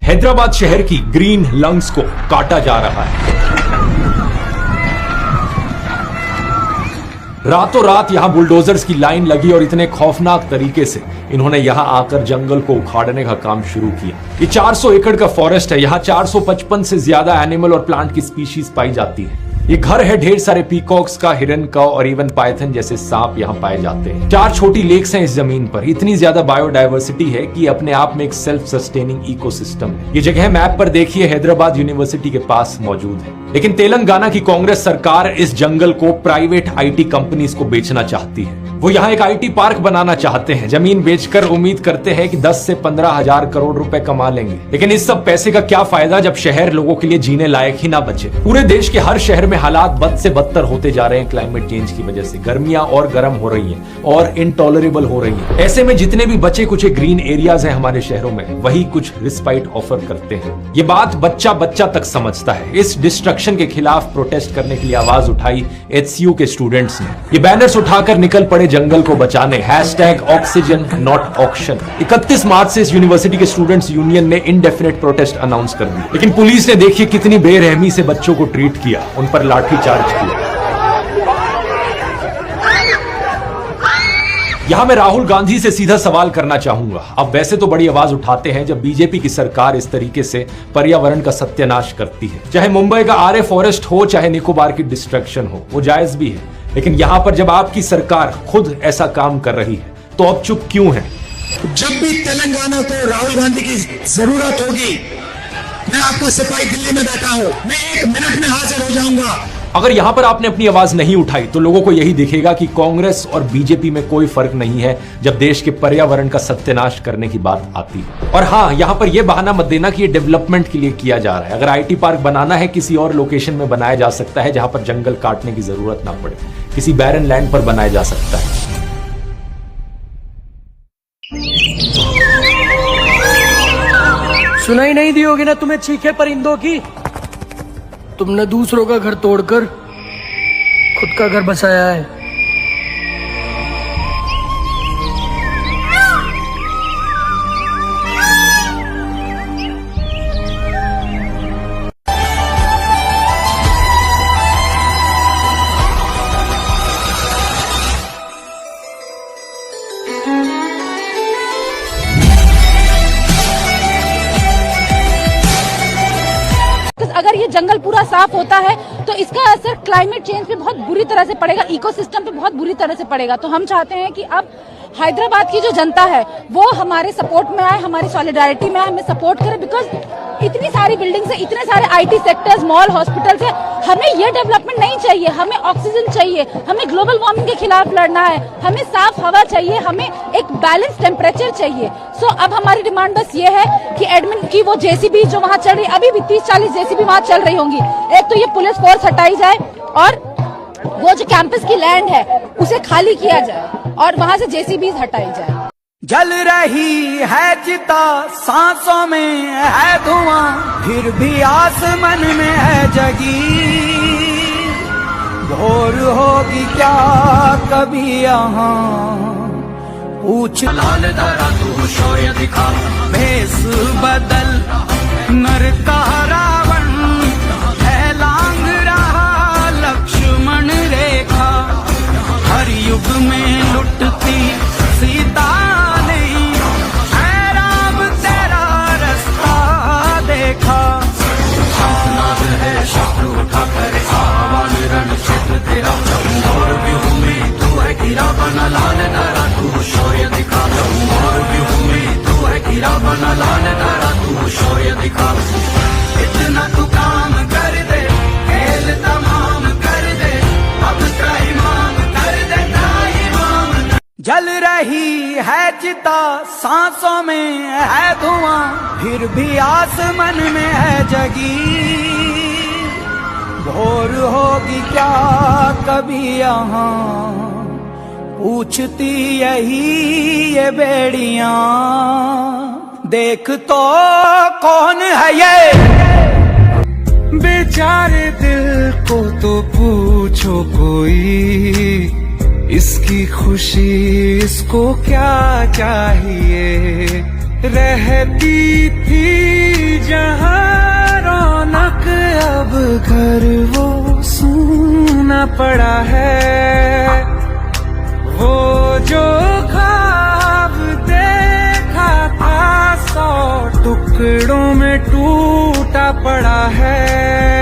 हैदराबाद शहर की green lungs को काटा जा रहा है। रातों रात यहां बुलडोजर्स की लाइन लगी और इतने खौफनाक तरीके से इन्होंने यहां आकर जंगल को उखाड़ने का काम शुरू किया। ये 400 एकड़ का फॉरेस्ट है। यहां 455 से ज्यादा एनिमल और प्लांट की स्पीशीज पाई जाती है। ये घर है ढेर सारे पीकॉक्स का, हिरन का और इवन पाइथन जैसे सांप यहाँ पाए जाते हैं। 4 छोटी लेक्स हैं इस जमीन पर। इतनी ज्यादा बायोडायवर्सिटी है कि अपने आप में एक सेल्फ सस्टेनिंग इकोसिस्टम है। ये जगह मैप पर देखिए हैदराबाद यूनिवर्सिटी के पास मौजूद है। लेकिन तेलंगाना की कांग्रेस सरकार इस जंगल को प्राइवेट आईटी कंपनीज को बेचना चाहती है। वो यहाँ एक आईटी पार्क बनाना चाहते हैं। जमीन बेचकर उम्मीद करते हैं कि 10 से 15 हजार करोड़ रुपए कमा लेंगे। लेकिन इस सब पैसे का क्या फायदा जब शहर लोगों के लिए जीने लायक ही ना बचे। पूरे देश के हर शहर में हालात बद से बदतर होते जा रहे हैं क्लाइमेट चेंज की वजह से। गर्मियां और गर्म हो रही हैं और इनटॉलरेबल हो रही हैं। ऐसे में जितने भी बचे कुछ ग्रीन एरियाज हैं हमारे शहरों में, वही कुछ रिस्पाइट ऑफर करते हैं। ये बात बच्चा बच्चा तक समझता है। इस डिस्ट्रक्शन के खिलाफ प्रोटेस्ट करने के लिए आवाज उठाई HCU के स्टूडेंट्स ने। ये बैनर्स उठाकर निकल पड़े जंगल को बचाने। #Oxygen not auction. 31 मार्च से इस यूनिवर्सिटी के स्टूडेंट्स यूनियन ने इनडेफिनेट प्रोटेस्ट अनाउंस कर दी। लेकिन पुलिस ने देखिए कितनी बेरहमी से बच्चों को ट्रीट किया, उन पर लाठी चार्ज किया। यहां मैं राहुल गांधी से सीधा सवाल करना चाहूंगा। अब वैसे तो बड़ी आवाज उठाते हैं जब बीजेपी की सरकार इस तरीके से पर्यावरण का सत्यानाश करती है। चाहे मुंबई का आरे फॉरेस्ट हो, चाहे निकोबार की डिस्ट्रक्शन हो, वो जायज भी है। लेकिन यहां पर जब आपकी सरकार खुद ऐसा काम कर रही है तो अब चुप क्यों है? जब भी तेलंगाना को राहुल गांधी की जरूरत होगी, मैं आपका सिपाही दिल्ली में बैठा हूं, मैं 1 मिनट में हाजिर हो जाऊंगा। अगर यहां पर आपने अपनी आवाज नहीं उठाई तो लोगों को यही दिखेगा कि कांग्रेस और बीजेपी में कोई फर्क नहीं है जब देश के पर्यावरण का सत्यानाश करने की बात आती है। और हाँ, यहां पर यह बहाना मत देना कि ये डेवलपमेंट के लिए किया जा रहा है। अगर आईटी पार्क बनाना है, किसी और लोकेशन में बनाया जा सकता है जहां पर जंगल काटने की जरूरत ना पड़े। किसी बैरन लैंड पर बनाया जा सकता है। सुनाई नहीं दी होगी ना तुम्हें चीखे परिंदों की? तुमने दूसरों का घर तोड़कर खुद का घर बसाया है। अगर ये जंगल पूरा साफ होता है तो इसका असर क्लाइमेट चेंज पे बहुत बुरी तरह से पड़ेगा, इकोसिस्टम पे बहुत बुरी तरह से पड़ेगा। तो हम चाहते हैं कि अब हैदराबाद की जो जनता है वो हमारे सपोर्ट में आए, हमारी सॉलिडारिटी में आए, हमें सपोर्ट करे। बिकॉज इतनी सारी बिल्डिंग्स है, इतने सारे IT सेक्टर्स, मॉल, हॉस्पिटल्स है। हमें ये डेवलपमेंट नहीं चाहिए। हमें ऑक्सीजन चाहिए, हमें ग्लोबल वार्मिंग के खिलाफ लड़ना है, हमें साफ हवा चाहिए, हमें एक बैलेंस टेम्परेचर चाहिए। सो अब हमारी डिमांड बस ये है कि एडमिन की वो JCB जो वहां चल रही, अभी भी 30-40 JCB वहां चल रही होंगी, एक तो ये पुलिस फोर्स हटाई जाए और वो जो कैंपस की लैंड है उसे खाली किया जाए और वहां से JCBs हटाई जाए। जल रही है चिता, सांसों में है धुआं, फिर भी आसमान में है जगी। भोर होगी क्या कभी यहाँ, पूछ लाल दरा तू शौर्य दिखा, भेष बदल नर का रावण है लांग रहा लक्ष्मण रेखा। हर युग में लुटती सीता नहीं, है राम तेरा रास्ता देखा। शासनाद है शत्रु उठा कर आवाज रण क्षेत्र तेरा, और व्यूह में तू है गिरा बना लाल दरा तू शौर्य दिखा। और व्यूह में तू है गिरा बना लाल दरा तू शौर्य दिखा। इतना तू काम कर दे, खेल तमाम कर दे, अब त्राहिमाम कर दे। रही है चिता, सांसों में है धुआं, फिर भी आसमान में है जगी। भोर होगी क्या कभी यहाँ, पूछती यही ये बेड़ियां। देख तो कौन है ये, बेचारे दिल को तो पूछो कोई, इसकी खुशी इसको क्या चाहिए। रहती थी जहां रौनक, अब घर वो सूना पड़ा है। वो जो ख्वाब देखा था 100 टुकड़ों में टूटा पड़ा है।